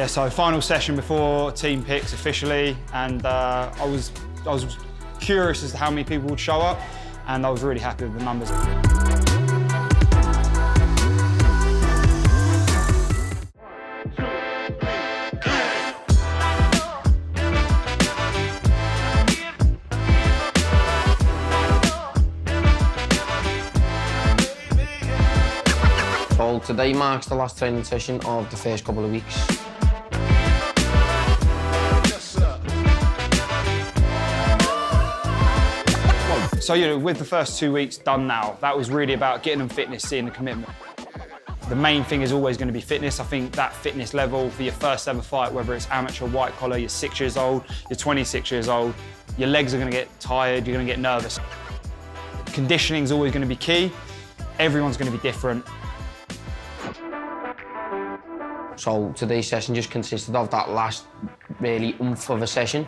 Yeah, so final session before team picks officially, and I was curious as to how many people would show up, and I was really happy with the numbers. So today marks the last training session of the first couple of weeks. So, you know, with the first 2 weeks done now, that was really about getting them fitness, seeing the commitment. The main thing is always going to be fitness. I think that fitness level for your first ever fight, whether it's amateur, white collar, you're 6 years old, you're 26 years old, your legs are going to get tired, you're going to get nervous. Conditioning is always going to be key. Everyone's going to be different. So today's session just consisted of that last really oomph of a session.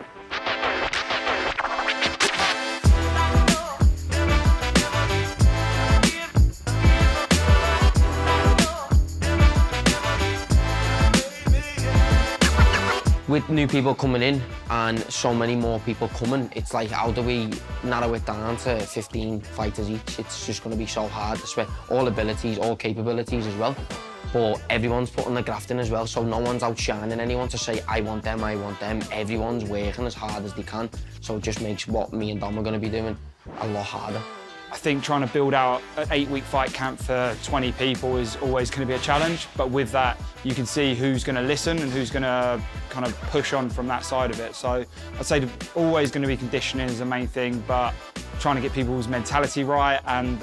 With new people coming in and so many more people coming, it's like, how do we narrow it down to 15 fighters each? It's just going to be so hard to sweat all abilities, all capabilities as well. But everyone's putting the graft in as well, so no one's outshining anyone to say, I want them, I want them. Everyone's working as hard as they can, so it just makes what me and Dom are going to be doing a lot harder. I think trying to build out an 8-week fight camp for 20 people is always going to be a challenge, but with that, you can see who's going to listen and who's going to kind of push on from that side of it. So I'd say always going to be conditioning is the main thing, but trying to get people's mentality right, and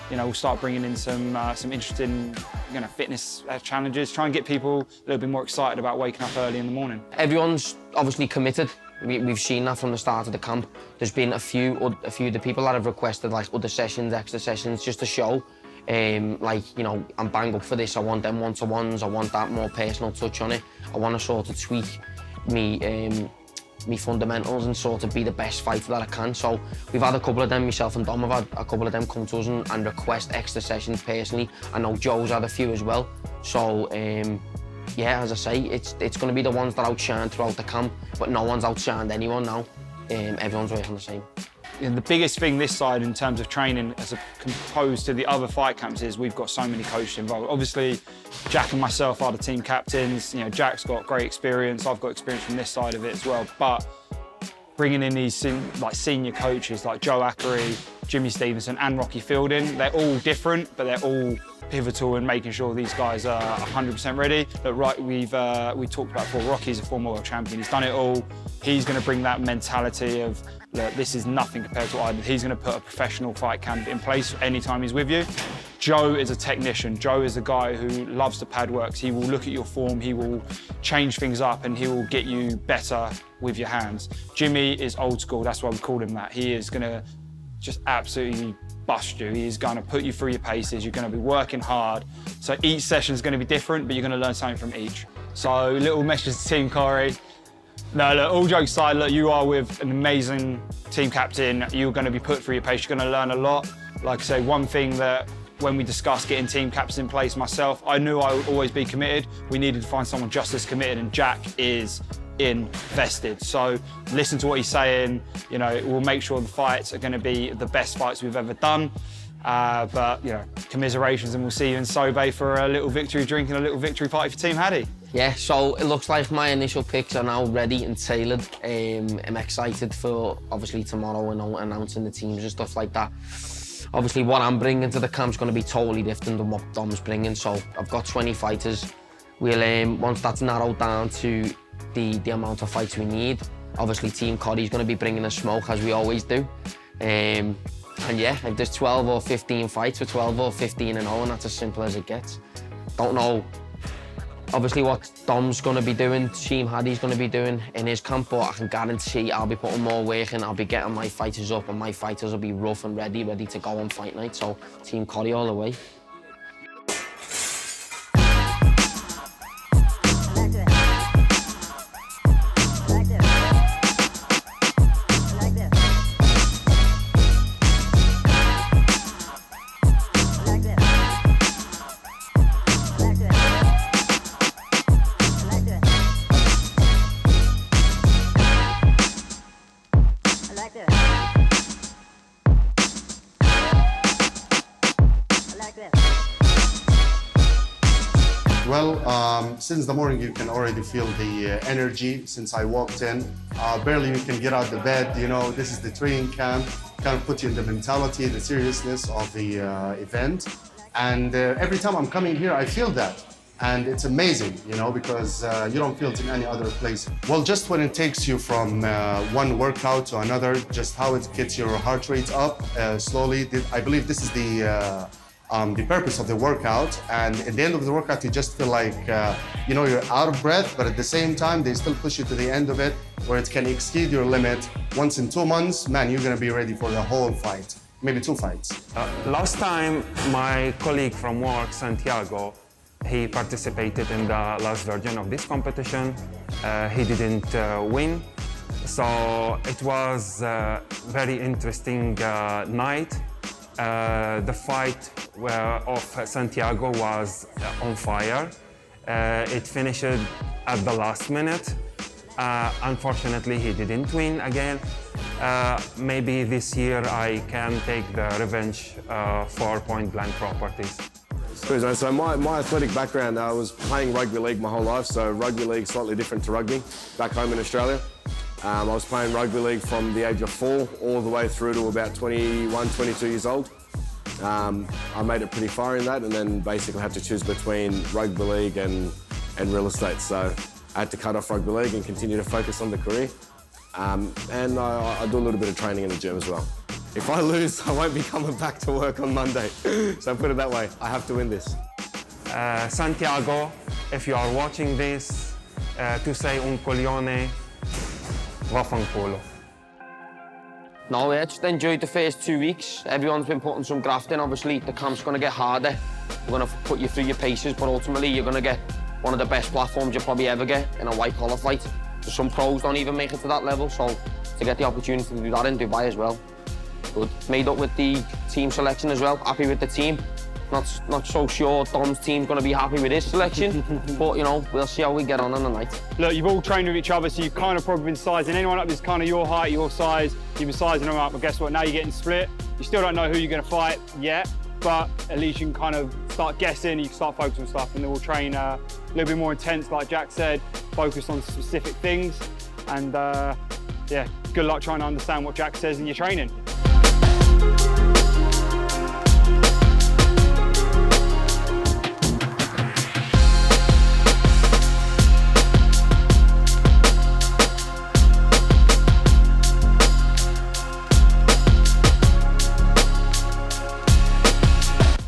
you know, we'll start bringing in some interesting, you know, fitness challenges. Try and get people a little bit more excited about waking up early in the morning. Everyone's obviously committed. We've seen that from the start of the camp. There's been a few of the people that have requested like other sessions, extra sessions, just to show, like, you know, I'm bang up for this. I want them one-to-ones. I want that more personal touch on it. I want to sort of tweak me fundamentals and sort of be the best fighter that I can. So we've had a couple of them, myself and Dom have had a couple of them come to us and request extra sessions personally. I know Joe's had a few as well. So yeah, as I say, it's going to be the ones that outshine throughout the camp, but no one's outshined anyone now. Everyone's working the same. And the biggest thing this side in terms of training as opposed to the other fight camps is we've got so many coaches involved. Obviously, Jack and myself are the team captains. You know, Jack's got great experience. I've got experience from this side of it as well. But bringing in these like senior coaches like Joe Ackary, Jimmy Stevenson and Rocky Fielding, they're all different, but they're all pivotal in making sure these guys are 100% ready. But right, we talked about before, Rocky's a former world champion. He's done it all. He's going to bring that mentality of, look, this is nothing compared to what I did. He's going to put a professional fight camp in place anytime he's with you. Joe is a technician. Joe is a guy who loves to pad works. He will look at your form, he will change things up, and he will get you better with your hands. Jimmy is old school, that's why we call him that. He is going to just absolutely bust you. He's going to put you through your paces. You're going to be working hard. So each session is going to be different, but you're going to learn something from each. So little message to Team Corrie. No, look, all jokes aside, look, you are with an amazing team captain. You're going to be put through your pace. You're going to learn a lot. Like I say, one thing that when we discussed getting team captains in place myself, I knew I would always be committed. We needed to find someone just as committed, and Jack is invested. So listen to what he's saying. You know, we'll make sure the fights are going to be the best fights we've ever done. But, you know, commiserations, and we'll see you in Sobe for a little victory drink and a little victory party for Team Hadi. Yeah, so it looks like my initial picks are now ready and tailored. I'm excited for, obviously, tomorrow and announcing the teams and stuff like that. Obviously, what I'm bringing to the camp's going to be totally different than what Dom's bringing. So I've got 20 fighters. We'll, once that's narrowed down to the amount of fights we need, obviously Team Corrie's going to be bringing a smoke, as we always do. And yeah, if there's 12 or 15 fights, we're 12 or 15 and 0, and that's as simple as it gets. Don't know, obviously, what Dom's going to be doing, Team Hadi's going to be doing in his camp, but I can guarantee I'll be putting more work in. I'll be getting my fighters up, and my fighters will be rough and ready to go on fight night. So Team Corrie all the way. Well, since the morning you can already feel the energy since I walked in. Barely you can get out of the bed, you know, this is the training camp. Kind of put you in the mentality, the seriousness of the event. And every time I'm coming here, I feel that. And it's amazing, you know, because you don't feel it in any other place. Well, just when it takes you from one workout to another, just how it gets your heart rate up slowly. I believe this is the purpose of the workout. And at the end of the workout, you just feel like, you know, you're out of breath, but at the same time, they still push you to the end of it, where it can exceed your limit. Once in 2 months, man, you're gonna be ready for the whole fight, maybe 2 fights. Last time, my colleague from work, Santiago, he participated in the last version of this competition. He didn't win, so it was a very interesting night. The fight of Santiago was on fire. It finished at the last minute. Unfortunately, he didn't win again. Maybe this year I can take the revenge for point blank properties. So my athletic background, I was playing rugby league my whole life, so rugby league slightly different to rugby back home in Australia. I was playing rugby league from the age of 4 all the way through to about 21, 22 years old. I made it pretty far in that, and then basically had to choose between rugby league and real estate. So I had to cut off rugby league and continue to focus on the career. And I do a little bit of training in the gym as well. If I lose, I won't be coming back to work on Monday. So put it that way, I have to win this. Santiago, if you are watching this, tu sei un coglione, vaffanculo. No, yeah, just enjoyed the first 2 weeks. Everyone's been putting some graft in, obviously. The camp's going to get harder. We're going to put you through your paces, but ultimately you're going to get one of the best platforms you'll probably ever get in a white-collar fight. So some pros don't even make it to that level, so to get the opportunity to do that in Dubai as well. Good. Made up with the team selection as well, happy with the team. Not so sure Dom's team's going to be happy with his selection, but, you know, we'll see how we get on the night. Look, you've all trained with each other, so you've kind of probably been sizing anyone up is kind of your height, your size. You've been sizing them up, but guess what? Now you're getting split. You still don't know who you're going to fight yet, but at least you can kind of start guessing, you can start focusing on stuff, and then we'll train a little bit more intense, like Jack said, focus on specific things. And yeah, good luck trying to understand what Jack says in your training.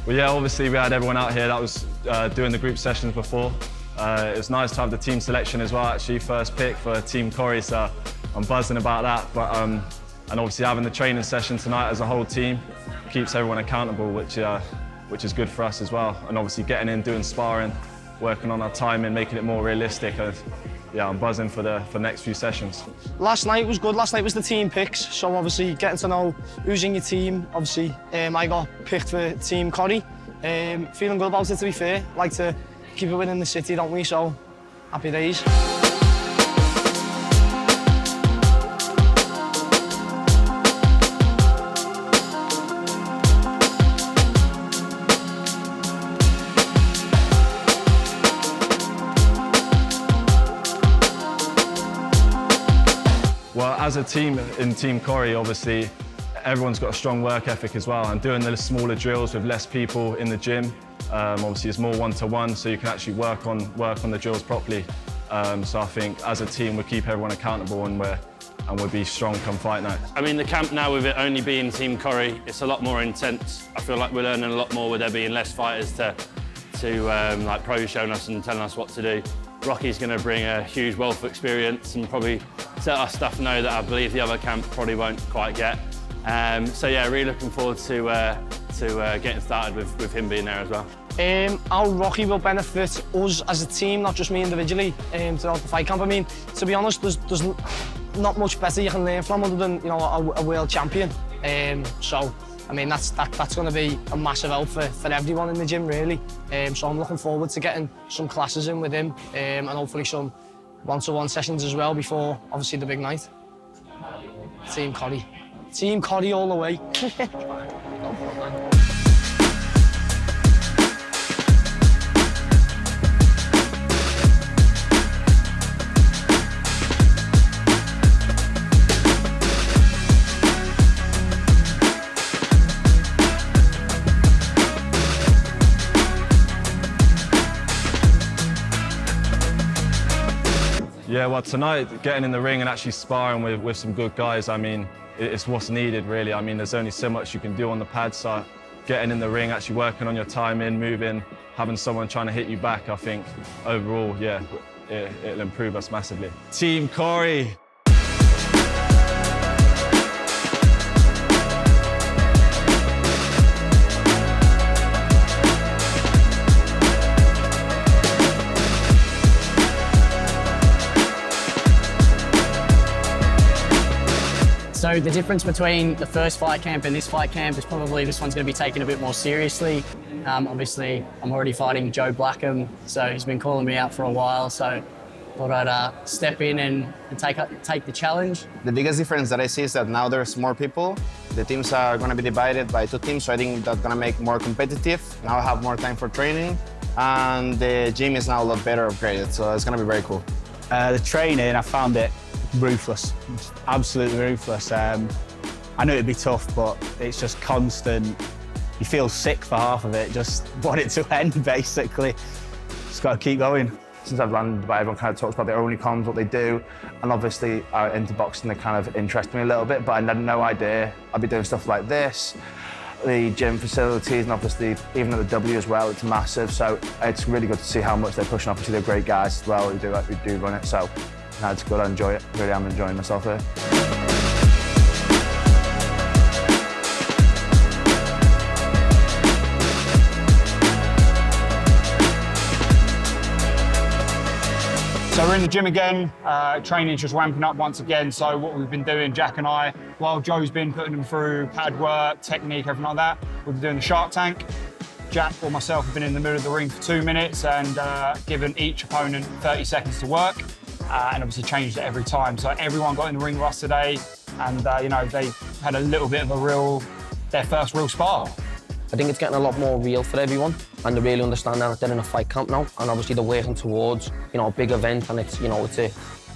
Well, yeah, obviously we had everyone out here that was doing the group sessions before. It was nice to have the team selection as well, actually, first pick for Team Corrie, so I'm buzzing about that. But and obviously having the training session tonight as a whole team keeps everyone accountable, which is good for us as well. And obviously getting in, doing sparring, working on our timing, making it more realistic. Yeah, I'm buzzing for the next few sessions. Last night was good. Last night was the team picks, so obviously getting to know who's in your team. Obviously, I got picked for Team Corrie. Feeling good about it, to be fair. Like to keep it within the city, don't we? So happy days. Well, as a team in Team Corrie, obviously, everyone's got a strong work ethic as well, and doing the smaller drills with less people in the gym, obviously it's more one-to-one, so you can actually work on the drills properly. So I think as a team, we keep everyone accountable and we'll be strong come fight night. I mean, the camp now, with it only being Team Corrie, it's a lot more intense. I feel like we're learning a lot more with there being less fighters to like pros showing us and telling us what to do. Rocky's going to bring a huge wealth of experience and probably let us stuff know that I believe the other camp probably won't quite get. So yeah, really looking forward to getting started with him being there as well. How Rocky will benefit us as a team, not just me individually, throughout the fight camp. I mean, to be honest, there's not much better you can learn from other than, you know, a world champion. So I mean, that's going to be a massive help for everyone in the gym, really. So I'm looking forward to getting some classes in with him, and hopefully some one-to-one sessions as well before, obviously, the big night. Team Corrie. Team Corrie all the way. Yeah, well, tonight, getting in the ring and actually sparring with some good guys, I mean, it's what's needed, really. I mean, there's only so much you can do on the pad, so getting in the ring, actually working on your timing, moving, having someone trying to hit you back, I think, overall, yeah, it'll improve us massively. Team Corrie. So the difference between the first fight camp and this fight camp is probably this one's going to be taken a bit more seriously. Obviously, I'm already fighting Joe Blackham, so he's been calling me out for a while, so thought I'd step in and take the challenge. The biggest difference that I see is that now there's more people. The teams are going to be divided by 2 teams, so I think that's going to make more competitive. Now I have more time for training, and the gym is now a lot better upgraded, so it's going to be very cool. The training, I found it ruthless, absolutely ruthless. I knew it'd be tough, but it's just constant. You feel sick for half of it, just want it to end, basically. Just got to keep going. Since I've landed, everyone kind of talks about their Onlycomms, what they do, and obviously into boxing they kind of interest me a little bit, but I had no idea I'd be doing stuff like this. The gym facilities, and obviously even at the W as well, it's massive, so it's really good to see how much they're pushing. Obviously they're great guys as well who do run it, so no, it's good, I enjoy it. Really am enjoying myself here. So we're in the gym again, training's just ramping up once again. So what we've been doing, Jack and I, while Joe's been putting them through pad work, technique, everything like that, we've been doing the shark tank. Jack or myself have been in the middle of the ring for 2 minutes and given each opponent 30 seconds to work. And obviously changed it every time. So everyone got in the ring with us today, and you know, they had a little bit of their first real spar. I think it's getting a lot more real for everyone, and they really understand that they're in a fight camp now, and obviously they're working towards, you know, a big event, and it's, you know, it's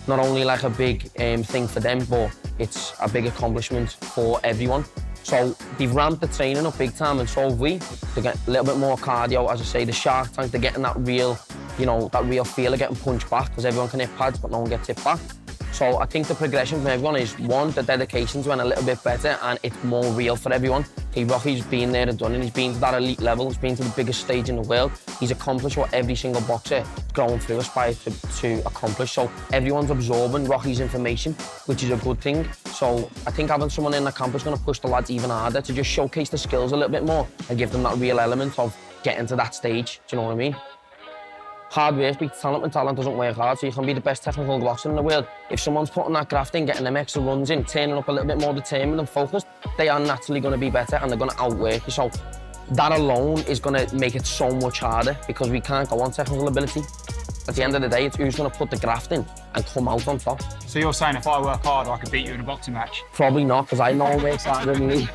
not only like a big thing for them, but it's a big accomplishment for everyone. So they've ramped the training up big time, and so have we. They get a little bit more cardio, as I say, the shark tank, they're getting that real, you know, that real feel of getting punched back, because everyone can hit pads, but no one gets hit back. So I think the progression from everyone is, one, the dedication's went a little bit better, and it's more real for everyone. Hey, Rocky's been there and done it. He's been to that elite level. He's been to the biggest stage in the world. He's accomplished what every single boxer going through aspires to accomplish. So everyone's absorbing Rocky's information, which is a good thing. So I think having someone in the camp is going to push the lads even harder to just showcase the skills a little bit more and give them that real element of getting to that stage. Do you know what I mean? Hard work beats talent, and talent doesn't work hard, so you can be the best technical boxer in the world. If someone's putting that graft in, getting them extra runs in, turning up a little bit more determined and focused, they are naturally going to be better and they're going to outwork you. So that alone is going to make it so much harder, because we can't go on technical ability. At the end of the day, it's who's going to put the graft in and come out on top. So you're saying if I work harder, I could beat you in a boxing match? Probably not, because I know I work harder than me.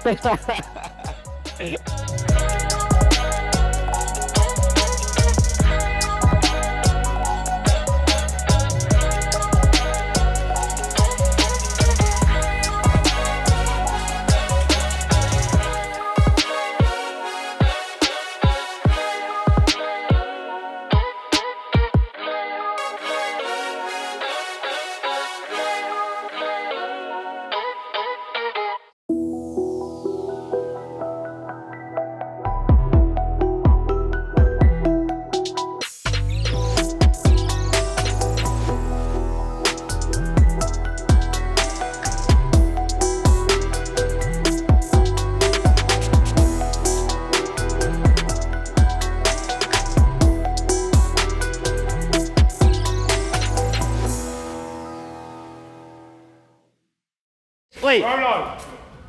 Wait,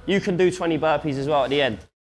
you can do 20 burpees as well at the end?